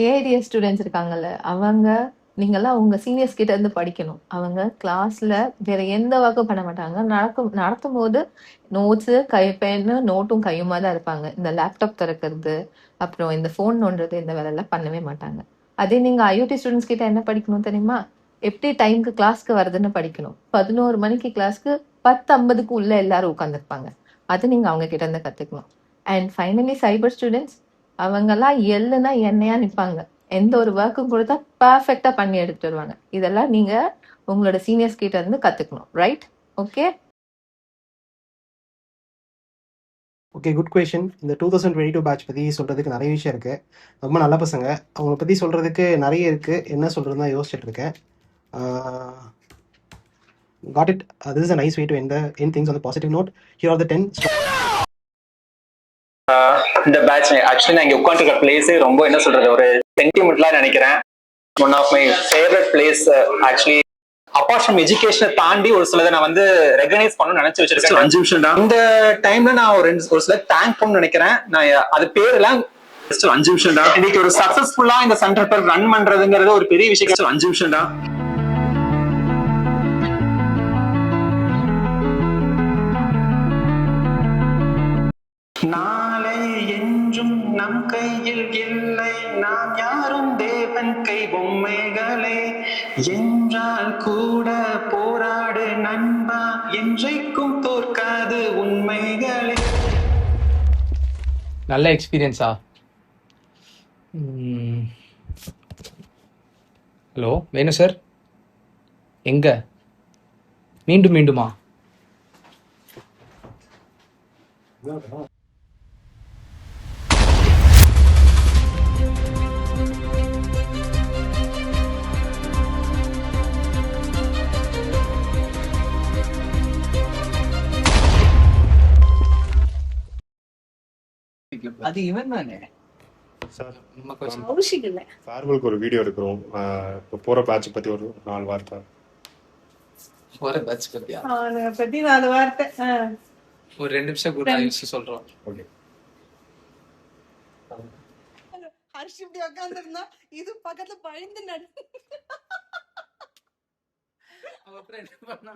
AIDS students இருக்காங்கல்ல, அவங்க நீங்கலாம் உங்க சீனியர்ஸ் கிட்ட இருந்து படிக்கணும். அவங்க கிளாஸ்ல வேற எந்த ஒர்க்கும் பண்ண மாட்டாங்க. நடத்தும்போது நோட்ஸு, பென்னு, நோட்டும் கையுமா தான் இருப்பாங்க. இந்த லேப்டாப் திறக்கிறது, அப்புறம் இந்த ஃபோன் நோண்டுறது இந்த வேலைலாம் பண்ணவே மாட்டாங்க. அதே நீங்க ஐஓடி ஸ்டூடெண்ட்ஸ் கிட்ட என்ன படிக்கணும் தெரியுமா? எப்படி டைம்க்கு கிளாஸ்க்கு வருதுன்னு படிக்கணும். 11 மணிக்கு கிளாஸ்க்கு 10:50க்கு உள்ள எல்லாரும் உட்காந்துருப்பாங்க. அது நீங்க அவங்க கிட்ட இருந்து கத்துக்கணும். அண்ட் ஃபைனலி சைபர் ஸ்டூடெண்ட்ஸ் அவங்கெல்லாம் எள்ளுனா எண்ணெயா நிப்பாங்க. எந்த ஒரு ஒர்க்கும் கொடுத்தா பர்ஃபெக்டா பண்ணி எடுத்துட்டு வருவாங்க. இதெல்லாம் நீங்க உங்களோட சீனியர்ஸ் கிட்ட இருந்து கத்துக்கணும். Right? Okay. Okay, good question. இந்த 2022 பேட்ச் பற்றி சொல்கிறதுக்கு நிறைய விஷயம் இருக்குது. ரொம்ப நல்ல பசங்க. அவங்கள பற்றி சொல்கிறதுக்கு நிறைய இருக்குது. என்ன சொல்கிறதுன்னு தான் யோசிச்சுட்டு இருக்கேன். Got it. This is a nice way to end things on the positive note. Here are the 10 இந்த பேட்ச் ஆக்சுவலி நான் இங்கே உட்காந்துருக்க பிளேஸே ரொம்ப என்ன சொல்றது ஒரு சென்டிமெண்ட்லாம் நினைக்கிறேன். One of my favourite place. Actually apart from எஜுகேஷனை தாண்டி ஒரு சிலதை நான் வந்து ரெகனைஸ் பண்ணணும்னு நினைச்சு வச்சிருக்கேன். 5 நிமிஷம் தான் இந்த டைம்ல நான் ஒரு சில தேங்க் பண்ணணும்னு நினைக்கிறேன். நான் அது பேர் எல்லாம் 5 நிமிஷம் தான். இன்னைக்கு ஒரு சக்சஸ்ஃபுல்லா இந்த சென்டர் பேர் ரன் பண்றதுங்கிறது ஒரு பெரிய விஷயம். 5 நிமிஷம் தான். நாளை என்றும் நம் கையில் இல்லை, நாம் யாரும் தேவன் கை பொம்மைகளே. என்றால் கூட போராடு நண்பா, என்றைக்கும் தோற்காது உண்மைகளே. நல்ல எக்ஸ்பீரியன்ஸா? ஹலோ வேணு சார், எங்க? மீண்டுமா? அது இவன் தானே சார். கௌஷிக் இல்ல, ஃபேர்வெலுக்கு ஒரு வீடியோ எடுக்கிறோம். இப்போ போற பேட்ச் பத்தி ஒரு 4 வார்த்தை. போற பேட்ச் பத்தியா? அவனை பத்தி 4 வார்த்தை. ஒரு 2 நிமிஷம் கூட யூஸ் சொல்றோம். ஓகே. ஹர்ஷ் இப்படி உட்கார்ந்திருந்தா இது பக்கத்துல பழுந்து நடு. அப்புறம் என்ன பண்ணா,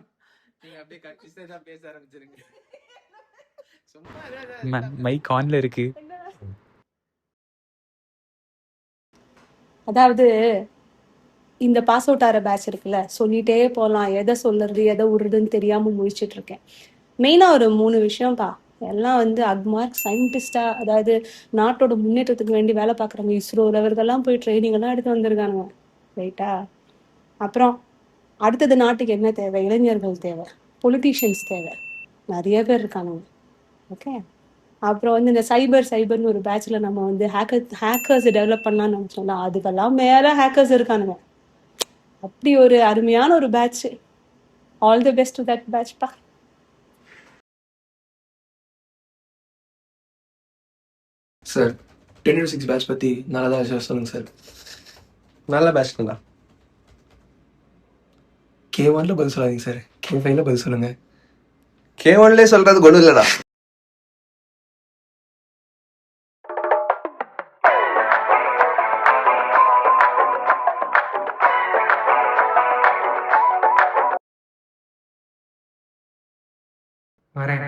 நீங்க அப்படியே கட்சிஸே தான் பேச ஆரம்பிச்சிருங்க. சும்மா மைக் ஆன்ல இருக்கு. அதாவது இந்த பாஸ் அவுட் ஆகிற பேட்ச் இருக்குல்ல, சொல்லிட்டே போகலாம், எதை சொல்றது எதை விடுறதுன்னு தெரியாம முழிச்சிட்டு இருக்கேன். மெயினா ஒரு 3 விஷயம்ப்பா. எல்லாம் வந்து அக்மார்க் சயின்டிஸ்டா, அதாவது நாட்டோட முன்னேற்றத்துக்கு வேண்டி வேலை பார்க்குறவங்க, இஸ்ரோ இவர்கள்லாம் போய் ட்ரைனிங் எல்லாம் எடுத்து வந்திருக்கானுங்க. ரைட்டா? அப்புறம் அடுத்தது நாட்டுக்கு என்ன தேவை? இளைஞர்கள் தேவை, பொலிட்டீஷியன்ஸ் தேவை, நிறைய பேர் இருக்கானுங்க. ஓகே. அப்புறம் வந்து இந்த சைபர்னு ஒரு பேட்ச்ல நம்ம வந்து ஹேக்கர்ஸ் டெவலப் பண்ணலாம்னு நினைச்சோம்ல, அதுக்கெல்லாம் மேல ஹேக்கர்ஸ் இருக்கானுங்க. அப்படி ஒரு அருமையான ஒரு batch. All the best to that batch பா. சார் 10-6 பேட்ச் பத்தி நல்லதா சொல்லுங்க சார். நல்ல பேட்ச் தான். K1ல பதில் சொல்லாதீங்க சார், K5ல பதில் சொல்லுங்க. K1லே சொல்றது ஒன்றும் இல்லடா. வரேன்.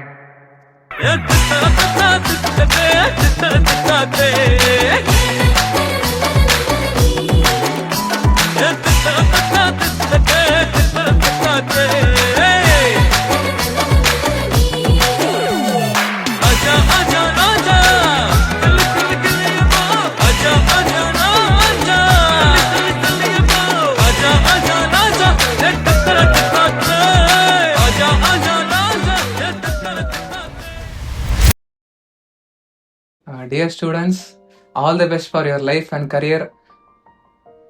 Dear students, all the best for your life and career.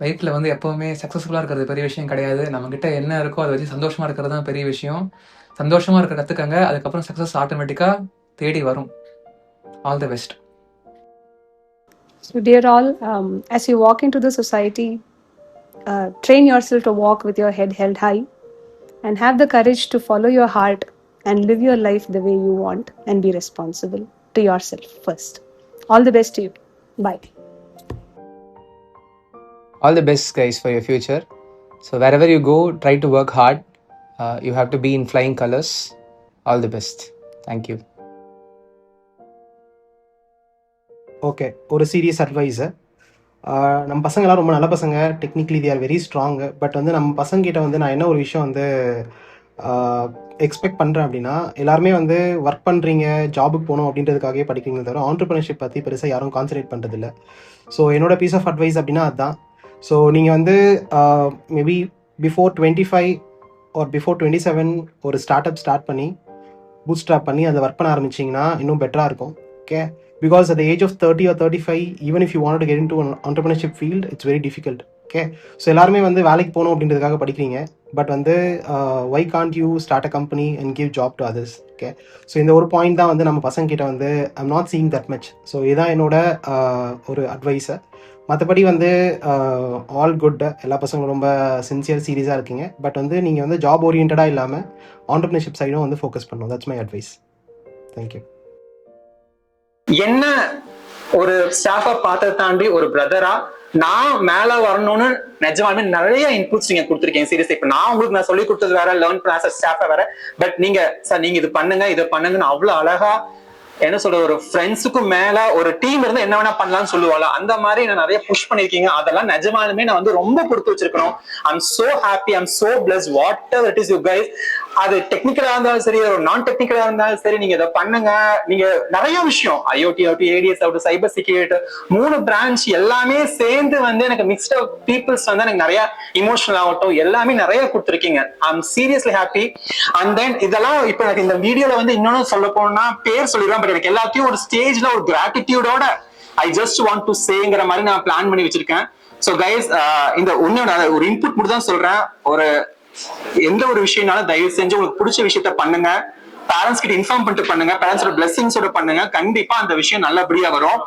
லைஃப்பில் வந்து எப்போவுமே சக்ஸஸ்ஃபுல்லாக இருக்கிறது பெரிய விஷயம் கிடையாது. நம்மக்கிட்ட என்ன இருக்கோ அதை வச்சு சந்தோஷமாக இருக்கிறது தான் பெரிய விஷயம். சந்தோஷமாக இருக்க கற்றுக்கங்க, அதுக்கப்புறம் சக்ஸஸ் ஆட்டோமேட்டிக்காக தேடி வரும். All the best. So dear all, as you walk into the society, train yourself to walk with your head held high and have the courage to follow your heart and live your life the way you want and be responsible to yourself first. All the best to you. Bye. All the best, guys, for your future. So wherever you go, try to work hard. You have to be in flying colors. All the best. Thank you. Okay, ஒரு serious advice. நம்ம பசங்களாம் ரொம்ப நல்ல பசங்க, technically they are very strong. But வந்து நம்ம பசங்கிட்ட வந்து நான் என்ன ஒரு விஷயம் வந்து எக்ஸ்பெக்ட் பண்ணுறேன் அப்படின்னா, எல்லாருமே வந்து ஒர்க் பண்ணுறீங்க, ஜாபுக்கு போகணும் அப்படின்றதுக்காகவே படிக்கிறீங்க தவிர ஆண்டர்பிரினர்ஷிப் பற்றி பெருசாக யாரும் கான்சன்ட்ரேட் பண்ணுறதில்ல. ஸோ என்னோட பீஸ் ஆஃப் அட்வைஸ் அப்படின்னா அதுதான். ஸோ நீங்கள் வந்து மேபி பிஃபோர் 25 ஆர் பிஃபோர் 27 ஒரு ஸ்டார்ட் பண்ணி பூட் ஸ்ட்ராப் பண்ணி அதை ஒர்க் பண்ண ஆரம்பிச்சிங்கன்னா இன்னும் பெட்டராக இருக்கும். Okay, because at the age of 30 or 35, even if you wanted to get into an entrepreneurship field, it's very difficult. Okay, so எல்லாருமே வந்து வேலைக்கு போகணும் அப்படின்றதுக்காக படிக்கிறீங்க. பட் வந்து why can't you start a company and give job to others? Okay, so இந்த ஒரு point தான் வந்து நம்ம பசங்கிட்ட வந்து I'm not seeing that much. So இதுதான் என்னோட ஒரு அட்வைஸை. மற்றபடி வந்து ஆல் குட், எல்லா பசங்களும் ரொம்ப சின்சியர் சீரியஸாக இருக்கீங்க. பட் வந்து நீங்கள் வந்து ஜாப் ஓரியன்டாக இல்லாமல் ஆண்டர்பிரினர்ஷிப் சைடும் வந்து ஃபோக்கஸ் பண்ணணும். That's my advice. தேங்க்யூ. என்ன ஒரு ஸ்டாஃபா பார்த்ததை தாண்டி ஒரு பிரதரா நான் மேல வரணும்னு நிஜமாலுமே நிறைய இன்புட்ஸ் நீங்க கொடுத்துருக்கீங்க. சீரியஸா இப்ப நான் உங்களுக்கு நான் சொல்லி கொடுத்தது வேற, லேர்ன் பண்ண ஸ்டாஃபா வேற. பட் நீங்க சார் நீங்க இது பண்ணுங்க இதை பண்ணுங்கன்னு அவ்வளவு அழகா என்ன சொல்ற, ஒரு ஃப்ரெண்ட்ஸுக்கும் மேல ஒரு டீம் இருந்து என்ன வேணா பண்ணலாம்னு சொல்லுவாங்க. அந்த மாதிரி நான் நிறைய புஷ் பண்ணிருக்கீங்க. அதெல்லாம் நிஜமாலுமே நான் வந்து ரொம்ப கொடுத்து வச்சிருக்கணும். I'm so happy, I'm so plus. What ever it is you guys, அது டெக்னிக்கலா இருந்தாலும் சரி, ஒரு நான் டெக்னிக்கலா இருந்தாலும் சரி, நீங்க இதை பண்ணுங்க. நீங்க நிறைய விஷயம் ஐஓடி ஆகட்டும், ஏடிஎஸ் ஆகட்டும், சைபர் செக்யூரிட்டி, 3 பிரான்ச் எல்லாமே சேர்ந்து வந்து எனக்கு மிக்ஸ்ட் ஆஃப் பீப்புள்ஸ் வந்து எனக்கு நிறைய இமோஷனல் ஆகட்டும் எல்லாமே நிறைய கொடுத்துருக்கீங்க. I'm seriously happy. And then இதெல்லாம் இப்ப எனக்கு இந்த வீடியோல வந்து இன்னொன்னு சொல்ல போனா பேர் சொல்லிடுறேன். பட் எனக்கு எல்லாத்தையும் ஒரு ஸ்டேஜ்ல ஒரு கிராட்டிடியூடோட ஐ ஜஸ்ட் வாண்ட் டு சேங்கிற மாதிரி நான் பிளான் பண்ணி வச்சிருக்கேன். ஸோ கைஸ், இந்த ஒரு இன்புட் மட்டும் தான் சொல்றேன். ஒரு எந்த ஒரு விஷயம்னாலும் தயவு செஞ்சு உங்களுக்கு பிடிச்ச விஷயத்த பண்ணுங்க. பேரண்ட்ஸ் கிட்ட இன்ஃபார்ம் பண்ணிட்டு பண்ணுங்க. பேரண்ட்ஸோட பிளெஸிங்ஸோட பண்ணுங்க. கண்டிப்பா அந்த விஷயம் நல்லபடியா வரும்.